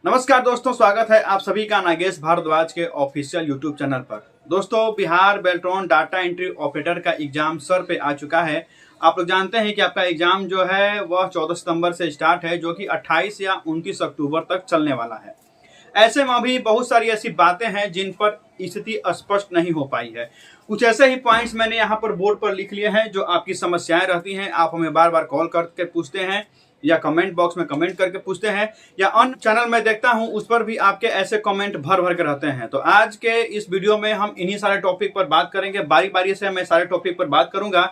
नमस्कार दोस्तों, स्वागत है आप सभी का नागेश भारद्वाज के ऑफिशियल यूट्यूब चैनल पर। दोस्तों, Bihar Beltron data entry operator का एग्जाम सर पे आ चुका है। आप लोग जानते हैं कि आपका एग्जाम जो है वह 14 सितंबर से स्टार्ट है, जो कि 28 या 29 अक्टूबर तक चलने वाला है। ऐसे में अभी बहुत सारी ऐसी बातें हैं जिन पर स्थिति स्पष्ट नहीं हो पाई है। कुछ ऐसे ही पॉइंट्स मैंने यहाँ पर बोर्ड पर लिख लिए हैं जो आपकी समस्याएं रहती हैं। आप हमें बार बार कॉल करके पूछते हैं या कमेंट बॉक्स में कमेंट करके पूछते हैं, या अन्य चैनल में देखता हूं उस पर भी आपके ऐसे कमेंट भर भर के रहते हैं। तो आज के इस वीडियो में हम इन्हीं सारे टॉपिक पर बात करेंगे। बारी बारी से मैं सारे टॉपिक पर बात करूंगा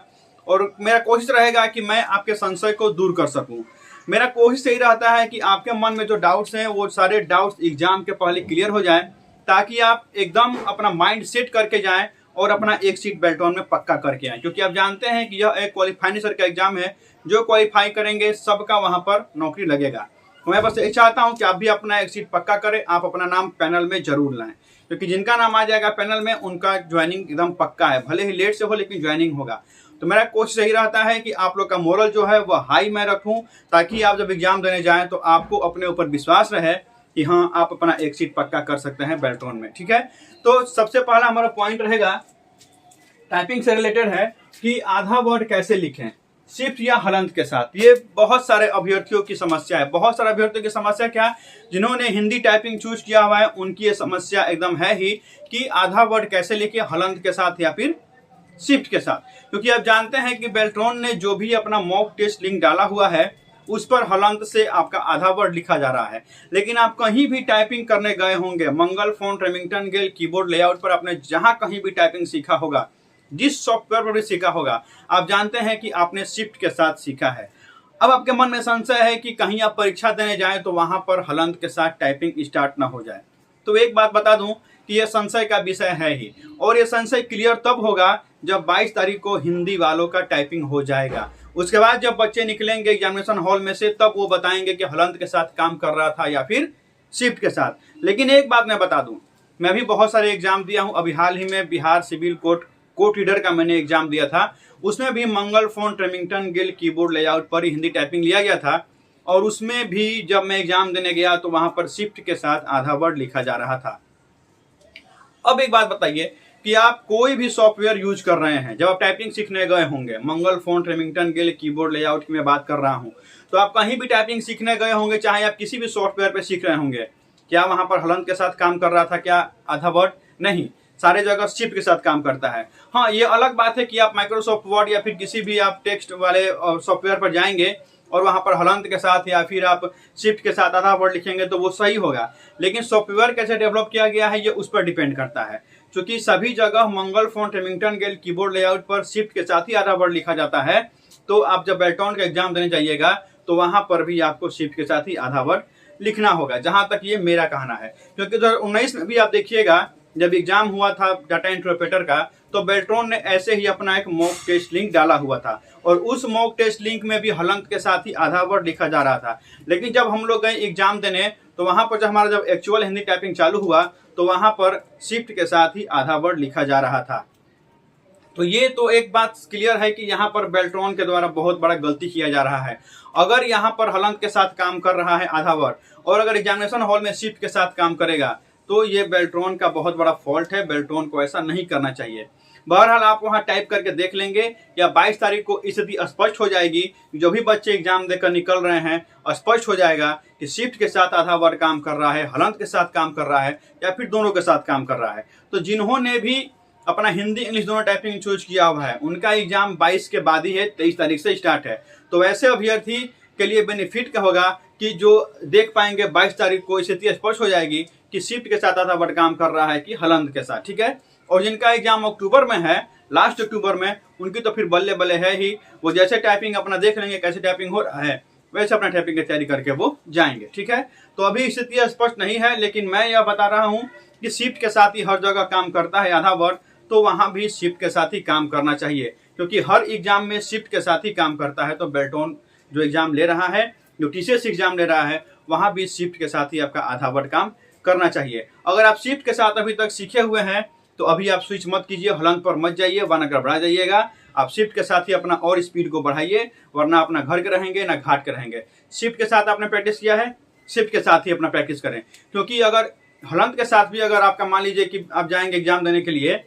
और मेरा कोशिश रहेगा कि मैं आपके संशय को दूर कर सकूं। मेरा कोशिश यही रहता है कि आपके मन में जो डाउट्स हैं वो सारे डाउट्स एग्जाम के पहले क्लियर हो जाए, ताकि आप एकदम अपना माइंड सेट करके जाएं और अपना एक सीट बेल्ट्रॉन में पक्का करके आए। क्योंकि आप जानते हैं कि यह एक क्वालिफाइंग सर का एग्जाम है। जो क्वालिफाई करेंगे सबका वहां पर नौकरी लगेगा। तो मैं बस यही चाहता हूं कि आप भी अपना एक सीट पक्का करें, आप अपना नाम पैनल में जरूर लाएं, क्योंकि जिनका नाम आ जाएगा पैनल में उनका ज्वाइनिंग एकदम पक्का है। भले ही लेट से हो लेकिन ज्वाइनिंग होगा। तो मेरा कोशिश यही रहता है कि आप लोग का मोरल जो है वह हाई मैं रखूं, ताकि आप जब एग्जाम देने जाएं तो आपको अपने ऊपर विश्वास रहे कि हाँ, आप अपना एक सीट पक्का कर सकते हैं बेल्ट्रॉन में। ठीक है, तो सबसे पहला हमारा पॉइंट रहेगा टाइपिंग से रिलेटेड है कि आधा वर्ड कैसे लिखें शिफ्ट या हलंत के साथ। ये बहुत सारे अभ्यर्थियों की समस्या है। बहुत सारे अभ्यर्थियों की समस्या क्या, जिन्होंने हिंदी टाइपिंग चूज किया हुआ है उनकी ये समस्या एकदम है ही कि आधा वर्ड कैसे लिखे, हलंत के साथ या फिर शिफ्ट के साथ। क्योंकि आप जानते हैं कि बेल्ट्रॉन ने जो भी अपना मॉक टेस्ट लिंक डाला हुआ है उस पर हलंत से आपका आधा वर्ड लिखा जा रहा है। लेकिन आप कहीं भी टाइपिंग करने गए होंगे, Mangal font, Remington Gail, keyboard layout पर आपने जहां कहीं भी टाइपिंग सीखा होगा, जिस सॉफ्टवेयर पर भी सीखा होगा, आप जानते हैं कि आपने शिफ्ट के साथ सीखा है। अब आपके मन में संशय है कि कहीं आप परीक्षा देने जाएं तो वहां पर हलंत के साथ टाइपिंग स्टार्ट ना हो जाए। तो एक बात बता दूं कि यह संशय का विषय है ही, और यह संशय क्लियर तब होगा जब 22 तारीख को हिंदी वालों का टाइपिंग हो जाएगा। उसके बाद जब बच्चे निकलेंगे एग्जामिनेशन हॉल में से, तब वो बताएंगे कि हलंत के साथ काम कर रहा था या फिर शिफ्ट के साथ। लेकिन एक बात मैं बता दूं, मैं भी बहुत सारे एग्जाम दिया हूं। अभी हाल ही में बिहार सिविल कोर्ट रीडर का मैंने एग्जाम दिया था। उसमें भी Mangal font, Remington Gail, keyboard layout पर ही हिंदी टाइपिंग लिया गया था। और उसमें भी जब मैं एग्जाम देने गया तो वहां पर शिफ्ट के साथ आधा वर्ड लिखा जा रहा था। अब एक बात बताइए कि आप कोई भी सॉफ्टवेयर यूज कर रहे हैं, जब आप टाइपिंग सीखने गए होंगे, Mangal font, Remington Gail, keyboard layout की मैं बात कर रहा हूं, तो आप कहीं भी टाइपिंग सीखने गए होंगे, चाहे आप किसी भी सॉफ्टवेयर पे सीख रहे होंगे, क्या वहां पर हलंत के साथ काम कर रहा था? क्या आधा वर्ड? नहीं, सारे जगह शिफ्ट के साथ काम करता है। हाँ, ये अलग बात है कि आप माइक्रोसॉफ्ट वर्ड या फिर किसी भी आप टेक्स्ट वाले सॉफ्टवेयर पर जाएंगे और वहां पर हलंत के साथ या फिर आप शिफ्ट के साथ आधा वर्ड लिखेंगे तो वो सही होगा। लेकिन सॉफ्टवेयर कैसे डेवलप किया गया है ये उस पर डिपेंड करता है। क्योंकि सभी जगह Mangal font, Remington Gail, keyboard layout पर शिफ्ट के साथ ही आधा वर्ड लिखा जाता है। तो आप जब बेल्ट्रॉन का एग्जाम देने जाइएगा तो वहां पर भी आपको शिफ्ट के साथ ही आधा वर्ड लिखना होगा, जहां तक ये मेरा कहना है। क्योंकि 2019 में भी आप देखिएगा, जब एग्जाम हुआ था डाटा एंट्री ऑपरेटर का, तो बेल्ट्रॉन ने ऐसे ही अपना एक मॉक टेस्ट लिंक डाला हुआ था, और उस मॉक टेस्ट लिंक में भी हलंत के साथ ही आधा वर्ड लिखा जा रहा था। लेकिन जब हम लोग गए एग्जाम देने तो वहां पर जब एक्चुअल हिंदी टाइपिंग चालू हुआ तो वहां पर शिफ्ट के साथ ही आधा वर्ड लिखा जा रहा था। तो ये तो एक बात क्लियर है कि यहाँ पर बेल्ट्रॉन के द्वारा बहुत बड़ा गलती किया जा रहा है। अगर यहाँ पर हलंत के साथ काम कर रहा है आधा वर्ड, और अगर एग्जामिनेशन हॉल में शिफ्ट के साथ काम करेगा, तो ये बेल्ट्रॉन का बहुत बड़ा फॉल्ट है। बेल्ट्रॉन को ऐसा नहीं करना चाहिए। बहरहाल आप वहां टाइप करके देख लेंगे, या 22 तारीख को स्थिति स्पष्ट हो जाएगी। जो भी बच्चे एग्जाम देकर निकल रहे हैं, स्पष्ट हो जाएगा कि शिफ्ट के साथ आधा वर्ड काम कर रहा है, हलंत के साथ काम कर रहा है, या फिर दोनों के साथ काम कर रहा है। तो जिन्होंने भी अपना हिंदी इंग्लिश दोनों टाइपिंग चूज किया हुआ है, उनका एग्जाम 22 के बाद ही है, 23 तारीख से स्टार्ट है। तो वैसे अभ्यर्थी के लिए बेनिफिट क्या होगा कि जो देख पाएंगे 22 तारीख को स्थिति स्पष्ट हो जाएगी कि शिफ्ट के साथ आधा वर्ड काम कर रहा है कि हलंत के साथ। ठीक है, और जिनका एग्जाम अक्टूबर में है, लास्ट अक्टूबर में, उनकी तो फिर बल्ले बल्ले है ही। वो जैसे टाइपिंग अपना देख लेंगे कैसे टाइपिंग हो रहा है, वैसे अपना टाइपिंग की तैयारी करके वो जाएंगे। ठीक है, तो अभी स्थिति स्पष्ट नहीं है, लेकिन मैं यह बता रहा हूं कि शिफ्ट के साथ ही हर जगह काम करता है आधा वर्ड, तो वहां भी शिफ्ट के साथ ही काम करना चाहिए। क्योंकि हर एग्जाम में शिफ्ट के साथ ही काम करता है। तो बेल्ट्रॉन जो एग्जाम ले रहा है, जो टीसीएस एग्जाम ले रहा है, वहां भी शिफ्ट के साथ ही आपका आधा वर्ड काम करना चाहिए। अगर आप शिफ्ट के साथ अभी तक सीखे हुए हैं तो अभी आप स्विच मत कीजिए, हलंत पर मत जाइए, वरना गड़बड़ा जाइएगा। आप शिफ्ट के साथ ही अपना और स्पीड को बढ़ाइए, वरना अपना घर के रहेंगे ना घाट के रहेंगे। शिफ्ट के साथ आपने प्रैक्टिस किया है, शिफ्ट के साथ ही अपना प्रैक्टिस करें। क्योंकि अगर हलंत के साथ भी अगर आपका मान लीजिए कि आप जाएंगे एग्जाम देने के लिए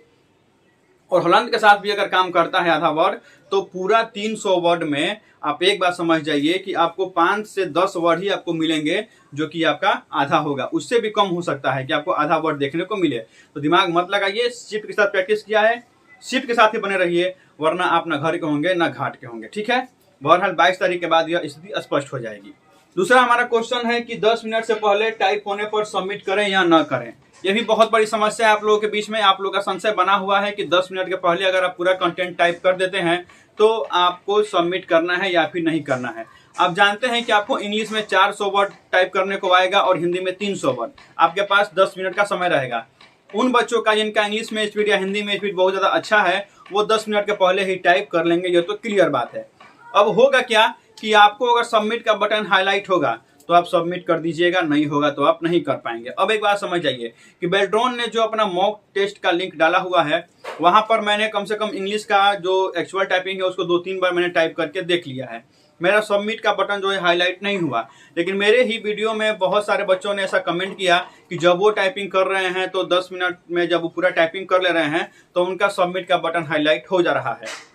और हलंत के साथ भी अगर काम करता है आधा वर्ड, तो पूरा 300 वर्ड में आप एक बात समझ जाइए कि आपको 5 से 10 वर्ड ही आपको मिलेंगे जो कि आपका आधा होगा। उससे भी कम हो सकता है कि आपको आधा वर्ड देखने को मिले। तो दिमाग मत लगाइए, शिफ्ट के साथ प्रैक्टिस किया है, शिफ्ट के साथ ही बने रहिए, वरना आप ना घर के होंगे ना घाट के होंगे। ठीक है, बहरहाल 22 तारीख के बाद यह स्थिति स्पष्ट हो जाएगी। दूसरा हमारा क्वेश्चन है कि 10 मिनट से पहले टाइप होने पर सबमिट करें या न करें। यह भी बहुत बड़ी समस्या है आप लोगों के बीच में। आप लोगों का संशय बना हुआ है कि 10 मिनट के पहले अगर आप पूरा कंटेंट टाइप कर देते हैं तो आपको सबमिट करना है या फिर नहीं करना है। आप जानते हैं कि आपको इंग्लिश में 400 वर्ड टाइप करने को आएगा और हिंदी में 300 वर्ड। आपके पास 10 मिनट का समय रहेगा। उन बच्चों का जिनका इंग्लिश में स्पीड या हिंदी में स्पीड बहुत ज्यादा अच्छा है, वो 10 मिनट के पहले ही टाइप कर लेंगे, ये तो क्लियर बात है। अब होगा क्या कि आपको अगर सबमिट का बटन हाईलाइट होगा तो आप सबमिट कर दीजिएगा, नहीं होगा तो आप नहीं कर पाएंगे। अब एक बात समझ जाइए कि बेल्ट्रॉन ने जो अपना मॉक टेस्ट का लिंक डाला हुआ है, वहां पर मैंने कम से कम इंग्लिश का जो एक्चुअल टाइपिंग है उसको 2-3 बार मैंने टाइप करके देख लिया है। मेरा सबमिट का बटन जो है हाईलाइट नहीं हुआ, लेकिन मेरे ही वीडियो में बहुत सारे बच्चों ने ऐसा कमेंट किया कि जब वो टाइपिंग कर रहे हैं तो 10 मिनट में जब वो पूरा टाइपिंग कर ले रहे हैं तो उनका सबमिट का बटन हाईलाइट हो जा रहा है।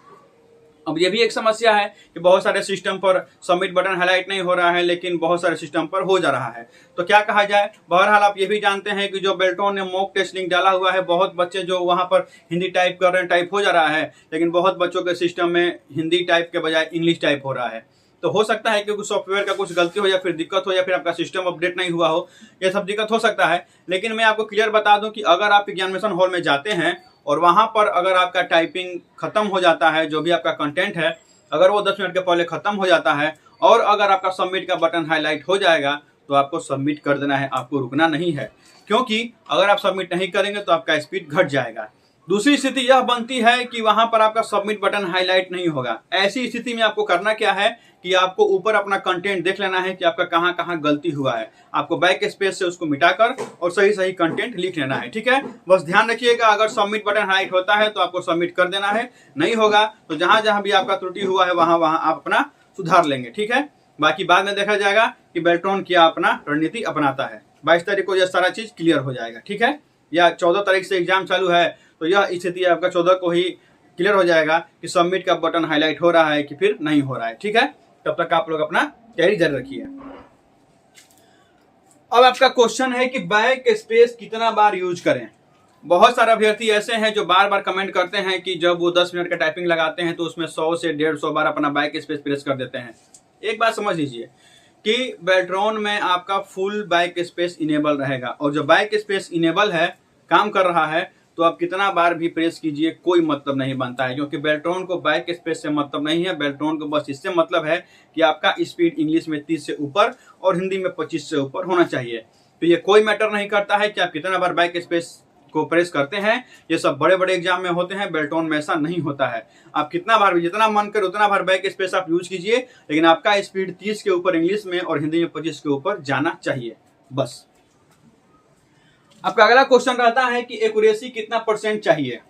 अब ये भी एक समस्या है कि बहुत सारे सिस्टम पर सबमिट बटन हाईलाइट नहीं हो रहा है, लेकिन बहुत सारे सिस्टम पर हो जा रहा है। तो क्या कहा जाए, बहरहाल आप ये भी जानते हैं कि जो बेल्ट्रॉन ने मॉक टेस्ट लिंक डाला हुआ है, बहुत बच्चे जो वहां पर हिंदी टाइप कर रहे हैं, टाइप हो जा रहा है, लेकिन बहुत बच्चों के सिस्टम में हिंदी टाइप के बजाय इंग्लिश टाइप हो रहा है। तो हो सकता है कि सॉफ्टवेयर का कुछ गलती हो या फिर दिक्कत हो या फिर आपका सिस्टम अपडेट नहीं हुआ हो, ये सब दिक्कत हो सकता है। लेकिन मैं आपको क्लियर बता दूं कि अगर आप एग्जामिनेशन हॉल में जाते हैं और वहां पर अगर आपका टाइपिंग खत्म हो जाता है, जो भी आपका कंटेंट है, अगर वो 10 मिनट के पहले खत्म हो जाता है और अगर आपका सबमिट का बटन हाईलाइट हो जाएगा तो आपको सबमिट कर देना है, आपको रुकना नहीं है। क्योंकि अगर आप सबमिट नहीं करेंगे तो आपका स्पीड घट जाएगा। दूसरी स्थिति यह बनती है कि वहां पर आपका सबमिट बटन हाईलाइट नहीं होगा। ऐसी स्थिति में आपको करना क्या है कि आपको ऊपर अपना कंटेंट देख लेना है कि आपका कहां कहां गलती हुआ है। आपको बैक स्पेस से उसको मिटाकर और सही सही कंटेंट लिख लेना है। ठीक है, बस ध्यान रखिएगा, अगर सबमिट बटन हाईलाइट होता है तो आपको सबमिट कर देना है, नहीं होगा तो जहां जहां भी आपका त्रुटि हुआ है वहां वहां आप अपना सुधार लेंगे। ठीक है, बाकी बाद में देखा जाएगा कि बेल्ट्रॉन क्या अपना रणनीति अपनाता है। 22 तारीख को यह सारा चीज क्लियर हो जाएगा। ठीक है, या 14 तारीख से एग्जाम चालू है तो यह स्थिति आपका 14 को ही क्लियर हो जाएगा कि सबमिट का बटन हाईलाइट हो रहा है कि फिर नहीं हो रहा है। ठीक है, तब तक आप लोग अपना तैयारी जारी रखिए। अब आपका क्वेश्चन है कि बैक स्पेस कितना बार यूज करें। बहुत सारे अभ्यर्थी ऐसे हैं जो बार बार कमेंट करते हैं कि जब वो 10 मिनट का टाइपिंग लगाते हैं तो उसमें 100 से 150 बार अपना बैक स्पेस प्रेस कर देते हैं। एक बात समझ लीजिए कि बेल्ट्रॉन में आपका फुल बैक स्पेस इनेबल रहेगा और जो बैक स्पेस इनेबल है, काम कर रहा है, तो आप कितना बार भी प्रेस कीजिए कोई मतलब नहीं बनता है। क्योंकि बेल्ट्रॉन को बैक स्पेस से मतलब नहीं है, बेल्ट्रॉन को बस इससे मतलब है कि आपका स्पीड इंग्लिश में 30 से ऊपर और हिंदी में 25 से ऊपर होना चाहिए। तो ये कोई मैटर नहीं करता है कि आप कितना बार बैक स्पेस को प्रेस करते हैं। ये सब बड़े बड़े एग्जाम में होते हैं, बेल्ट्रॉन में ऐसा नहीं होता है। आप कितना बार भी, जितना मन करे उतना बार बैक स्पेस आप यूज कीजिए, लेकिन आपका स्पीड 30 के ऊपर इंग्लिश में और हिंदी में 25 के ऊपर जाना चाहिए बस। आपका अगला क्वेश्चन रहता है कि एक्यूरेसी कितना % चाहिए।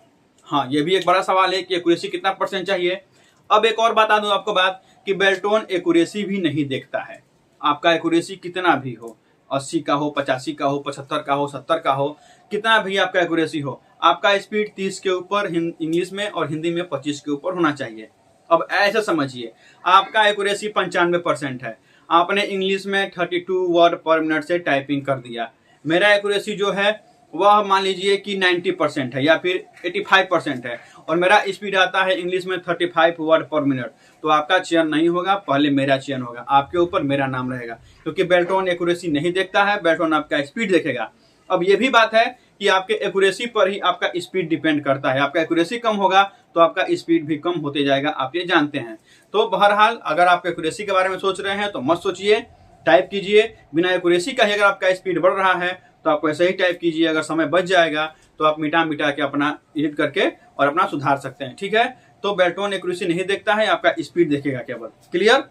हाँ, ये भी एक बड़ा सवाल है कि एक्यूरेसी कितना % चाहिए। अब एक और बता दूं आपको बात कि बेल्ट्रॉन एक्यूरेसी भी नहीं देखता है। आपका एक्यूरेसी कितना भी हो, 80 का हो, 85 का हो, 75 का हो, 70 का हो, कितना भी आपका एक्यूरेसी हो, आपका स्पीड 30 के ऊपर इंग्लिश में और हिंदी में 25 के ऊपर होना चाहिए। अब ऐसा समझिए, आपका एक्यूरेसी 95% है, आपने इंग्लिश में 32 वर्ड पर मिनट से टाइपिंग कर दिया। मेरा एक्यूरेसी जो है वह मान लीजिए कि 90% है या फिर 85% है और मेरा स्पीड आता है इंग्लिश में 35 वर्ड पर मिनट। तो आपका चयन नहीं होगा, पहले मेरा चयन होगा, आपके ऊपर मेरा नाम रहेगा। क्योंकि बेल्ट्रॉन एक्यूरेसी नहीं देखता है, बेल्ट्रॉन आपका स्पीड देखेगा। अब ये भी बात है कि आपके एक्यूरेसी पर ही आपका स्पीड डिपेंड करता है। आपका एक्यूरेसी कम होगा तो आपका स्पीड भी कम होते जाएगा, आप ये जानते हैं। तो बहरहाल अगर आप एक्यूरेसी के बारे में सोच रहे हैं तो मत सोचिए, टाइप कीजिए। बिना एक्यूरेसी का ही अगर आपका स्पीड बढ़ रहा है तो आप ऐसे ही टाइप कीजिए। अगर समय बच जाएगा तो आप मिटा मिटा के अपना एडिट करके और अपना सुधार सकते हैं। ठीक है, तो बेल्ट्रॉन एक्यूरेसी नहीं देखता है, आपका स्पीड देखेगा केवल। क्लियर।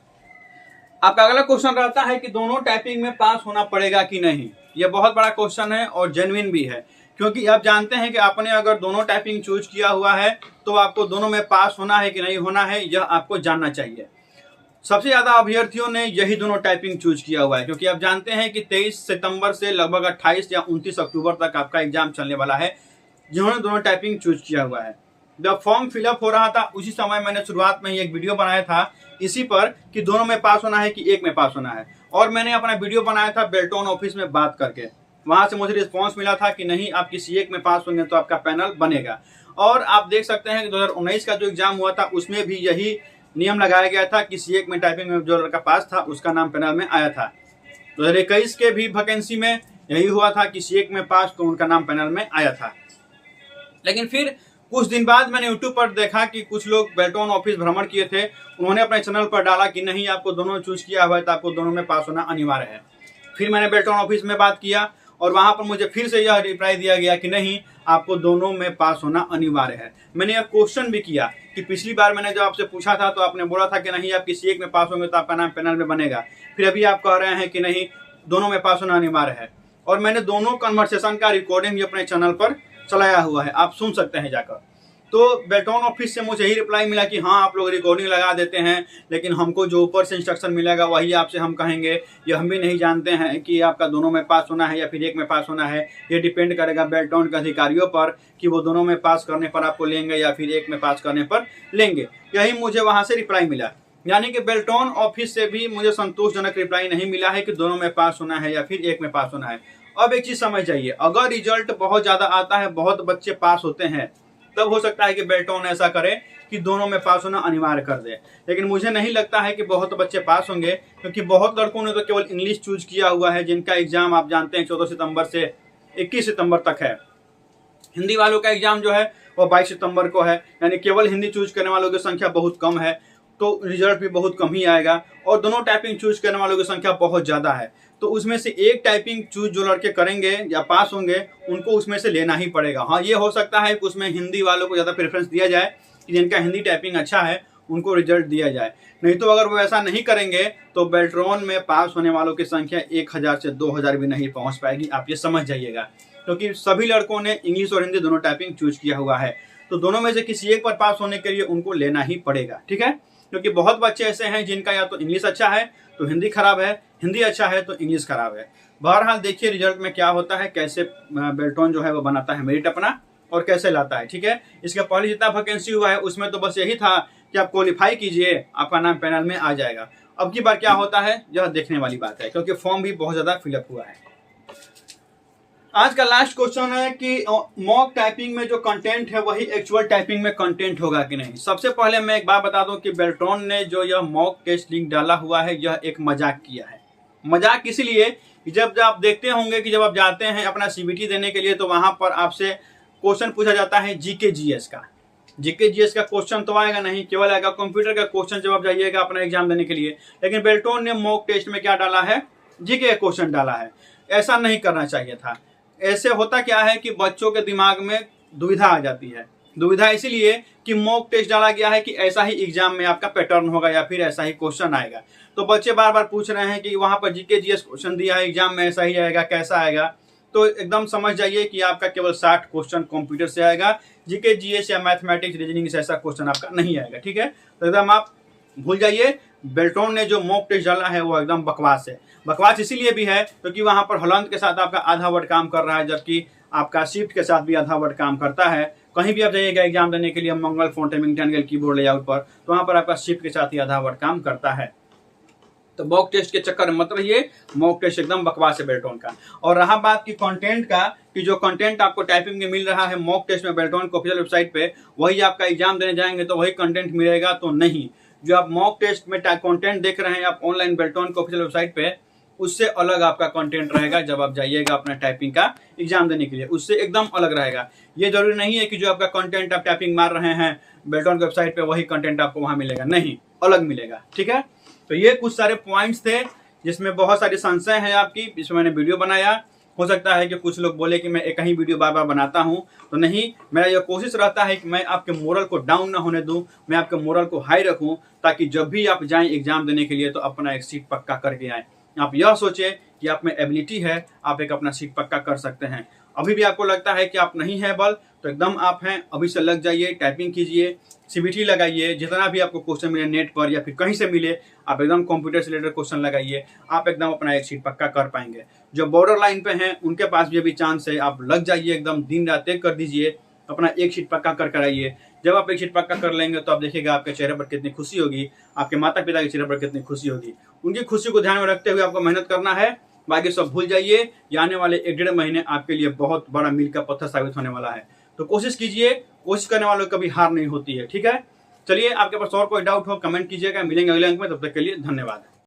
आपका अगला क्वेश्चन रहता है कि दोनों टाइपिंग में पास होना पड़ेगा कि नहीं। यह बहुत बड़ा क्वेश्चन है और जेन्युइन भी है, क्योंकि आप जानते हैं कि आपने अगर दोनों टाइपिंग चूज किया हुआ है तो आपको दोनों में पास होना है कि नहीं होना है, यह आपको जानना चाहिए। सबसे ज्यादा अभ्यर्थियों ने यही दोनों टाइपिंग चूज किया हुआ है, क्योंकि आप जानते हैं कि 23 सितंबर से लगभग 28 या 29 अक्टूबर तक आपका एग्जाम चलने वाला है, जिन्होंने दोनों टाइपिंग चूज किया हुआ है। जब फॉर्म फिलअप हो रहा था उसी समय मैंने शुरुआत में ही एक वीडियो बनाया था इसी पर कि दोनों में पास होना है कि एक में पास होना है, और मैंने अपना वीडियो बनाया था बेल्टोन ऑफिस में बात करके। वहां से मुझे रिस्पांस मिला था कि नहीं, आप किसी एक में पास होंगे तो आपका पैनल बनेगा। और आप देख सकते हैं कि 2019 का जो एग्जाम हुआ था उसमें भी यही नियम लगाया गया था कि सी1 में टाइपिंग में जो लड़का पास था उसका नाम पैनल में आया था। 2021 के भी वैकेंसी में यही हुआ था कि सी1 में पास तो उनका नाम पैनल में आया था। लेकिन फिर कुछ दिन बाद मैंने यूट्यूब पर देखा कि कुछ लोग बेल्टोन ऑफिस भ्रमण किए थे, उन्होंने अपने चैनल पर डाला कि नहीं, आपको दोनों चूज किया हुआ है तो आपको दोनों में पास होना अनिवार्य है। फिर मैंने बेल्टोन ऑफिस में बात किया और वहां पर मुझे फिर से यह रिप्लाई दिया गया कि नहीं, आपको दोनों में पास होना अनिवार्य है। मैंने यह क्वेश्चन भी किया कि पिछली बार मैंने जब आपसे पूछा था तो आपने बोला था कि नहीं, आप किसी एक में पास होंगे तो आपका नाम पैनल में बनेगा, फिर अभी आप कह रहे हैं कि नहीं, दोनों में पास होना अनिवार्य है। और मैंने दोनों कन्वर्सेशन का रिकॉर्डिंग भी अपने चैनल पर चलाया हुआ है, आप सुन सकते हैं जाकर। तो बेल्टोन ऑफिस से मुझे यही रिप्लाई मिला कि हाँ, आप लोग रिकॉर्डिंग लगा देते हैं, लेकिन हमको जो ऊपर से इंस्ट्रक्शन मिलेगा वही आपसे हम कहेंगे, ये हम भी नहीं जानते हैं कि आपका दोनों में पास होना है या फिर एक में पास होना है। ये डिपेंड करेगा बेल्टोन के अधिकारियों पर कि वो दोनों में पास करने पर आपको लेंगे या फिर एक में पास करने पर लेंगे। यही मुझे वहाँ से रिप्लाई मिला, यानी कि बेल्टोन ऑफिस से भी मुझे संतोषजनक रिप्लाई नहीं मिला है कि दोनों में पास होना है या फिर एक में पास होना है। अब एक चीज समझ जाइए, अगर रिजल्ट बहुत ज्यादा आता है, बहुत बच्चे पास होते हैं, तब हो सकता है कि बेल्टोन ऐसा करे कि दोनों में पास होना अनिवार्य कर दे। लेकिन मुझे नहीं लगता है कि बहुत बच्चे पास होंगे, क्योंकि बहुत लड़कों ने तो केवल इंग्लिश चूज किया हुआ है, जिनका एग्जाम आप जानते हैं 14 सितंबर से 21 सितंबर तक है। हिंदी वालों का एग्जाम जो है वो 22 सितंबर को है, यानी केवल हिंदी चूज करने वालों की संख्या बहुत कम है, तो रिजल्ट भी बहुत कम ही आएगा। और दोनों टाइपिंग चूज करने वालों की संख्या बहुत ज्यादा है, तो उसमें से एक टाइपिंग चूज जो लड़के करेंगे या पास होंगे उनको उसमें से लेना ही पड़ेगा। हाँ, ये हो सकता है कि उसमें हिंदी वालों को ज्यादा प्रेफरेंस दिया जाए कि जिनका हिंदी टाइपिंग अच्छा है उनको रिजल्ट दिया जाए। नहीं तो अगर वो ऐसा नहीं करेंगे तो बेल्ट्रॉन में पास होने वालों की संख्या 1000 से 2000 भी नहीं पहुंच पाएगी, आप ये समझ जाइएगा। क्योंकि सभी लड़कों ने इंग्लिश और हिंदी दोनों टाइपिंग चूज किया हुआ है, तो दोनों में से किसी एक पर पास होने के लिए उनको लेना ही पड़ेगा, ठीक है। क्योंकि बहुत बच्चे ऐसे हैं जिनका या तो इंग्लिश अच्छा है तो हिंदी खराब है, हिंदी अच्छा है तो इंग्लिश खराब है। बहरहाल देखिए रिजल्ट में क्या होता है, कैसे बेल्ट्रॉन जो है वो बनाता है मेरिट अपना और कैसे लाता है, ठीक है। इसके पहले जितना वैकेंसी हुआ है उसमें तो बस यही था कि आप क्वालिफाई कीजिए, आपका नाम पैनल में आ जाएगा। अब की बार क्या होता है यह देखने वाली बात है, क्योंकि फॉर्म भी बहुत ज्यादा फिलअप हुआ है। आज का लास्ट क्वेश्चन है कि मॉक टाइपिंग में जो कंटेंट है वही एक्चुअल टाइपिंग में कंटेंट होगा कि नहीं। सबसे पहले मैं एक बात बता दूं कि बेल्ट्रॉन ने जो यह मॉक टेस्ट लिंक डाला हुआ है यह एक मजाक किया है। मजाक इसलिए कि जब आप देखते होंगे कि जब आप जाते हैं अपना सीबीटी देने के लिए तो वहां पर आपसे क्वेश्चन पूछा जाता है जीके जीएस का। जीके जीएस का क्वेश्चन तो आएगा नहीं, केवल आएगा कंप्यूटर का क्वेश्चन जब आप जाइएगा अपना एग्जाम देने के लिए। लेकिन बेल्ट्रॉन ने मॉक टेस्ट में क्या डाला है, जीके का क्वेश्चन डाला है। ऐसा नहीं करना चाहिए था। ऐसे होता क्या है कि बच्चों के दिमाग में दुविधा आ जाती है। दुविधा इसीलिए कि मॉक टेस्ट डाला गया है कि ऐसा ही एग्जाम में आपका पैटर्न होगा या फिर ऐसा ही क्वेश्चन आएगा। तो बच्चे बार बार पूछ रहे हैं कि वहां पर जीके जीएस क्वेश्चन दिया है, एग्जाम में ऐसा ही आएगा, कैसा आएगा। तो एकदम समझ जाइए कि आपका केवल 60 क्वेश्चन कंप्यूटर से आएगा, जीके जीएस या मैथमेटिक्स रीजनिंग से ऐसा क्वेश्चन आपका नहीं आएगा, ठीक है। तो एकदम आप भूल जाइए। बेल्ट्रॉन ने जो मॉक टेस्ट डाला है वो एकदम बकवास है। बकवास इसीलिए भी है क्योंकि वहां पर हलंत के साथ आपका आधा वर्ड काम कर रहा है, जबकि आपका शिफ्ट के साथ भी आधा वर्ड काम करता है। कहीं भी आप जाइएगा एग्जाम देने के लिए मंगल फोन टाइमिंग कीबोर्ड लेआउट पर, तो वहां पर आपका शिफ्ट के साथ ही आधा वर्ड काम करता है। तो मॉक टेस्ट के चक्कर में मत रहिए, मॉक टेस्ट एकदम बकवास है बेल्ट्रॉन का। और रहा बात की कंटेंट का, कि जो कंटेंट आपको टाइपिंग में मिल रहा है मॉक टेस्ट में बेल्ट्रॉन को ऑफिशियल वेबसाइट पे, वही आपका एग्जाम देने जाएंगे तो वही कंटेंट मिलेगा तो नहीं। जो आप मॉक टेस्ट में कंटेंट देख रहे हैं आप ऑनलाइन बेल्ट्रॉन को ऑफिशियल वेबसाइट पे, उससे अलग आपका कंटेंट रहेगा जब आप जाइएगा अपना टाइपिंग का एग्जाम देने के लिए, उससे एकदम अलग रहेगा। ये जरूरी नहीं है कि जो आपका कंटेंट आप टाइपिंग मार रहे हैं बेल्ट्रॉन वेबसाइट पे वही कंटेंट आपको वहां मिलेगा, नहीं, अलग मिलेगा, ठीक है। तो ये कुछ सारे पॉइंट्स थे जिसमें बहुत सारी संशय है आपकी, इसमें मैंने वीडियो बनाया। हो सकता है कि कुछ लोग बोले कि मैं एक ही वीडियो बार बार बनाता हूं, तो नहीं, मेरा यह कोशिश रहता है कि मैं आपके मोरल को डाउन ना होने दूं, मैं आपके मोरल को हाई रखूं, ताकि जब भी आप जाएं एग्जाम देने के लिए तो अपना एक सीट पक्का करके आए। आप यह सोचें कि आप में एबिलिटी है, आप एक अपना सीट पक्का कर सकते हैं। अभी भी आपको लगता है कि आप नहीं है बल, तो एकदम आप हैं, अभी से लग जाइए, टाइपिंग कीजिए, सीबीटी लगाइए, जितना भी आपको क्वेश्चन मिले नेट पर या फिर कहीं से मिले, आप एकदम कंप्यूटर से रिलेटेड क्वेश्चन लगाइए, आप एकदम अपना एक सीट पक्का कर पाएंगे। जो बॉर्डर लाइन पे हैं उनके पास भी अभी चांस है, आप लग जाइए, एकदम दिन रात एक कर दीजिए, अपना एक सीट पक्का कर आइए। जब आप एक सीट पक्का कर लेंगे तो आप देखिएगा आपके चेहरे पर कितनी खुशी होगी, आपके माता पिता के चेहरे पर कितनी खुशी होगी। उनकी खुशी को ध्यान में रखते हुए आपको मेहनत करना है, बाकी सब भूल जाइए। ये आने वाले 1-1.5 महीने आपके लिए बहुत बड़ा मील का पत्थर साबित होने वाला है। तो कोशिश कीजिए, कोशिश करने वालों की कभी हार नहीं होती है, ठीक है। चलिए, आपके पास और कोई डाउट हो कमेंट कीजिएगा, मिलेंगे अगले अंक में, तब तक के लिए धन्यवाद।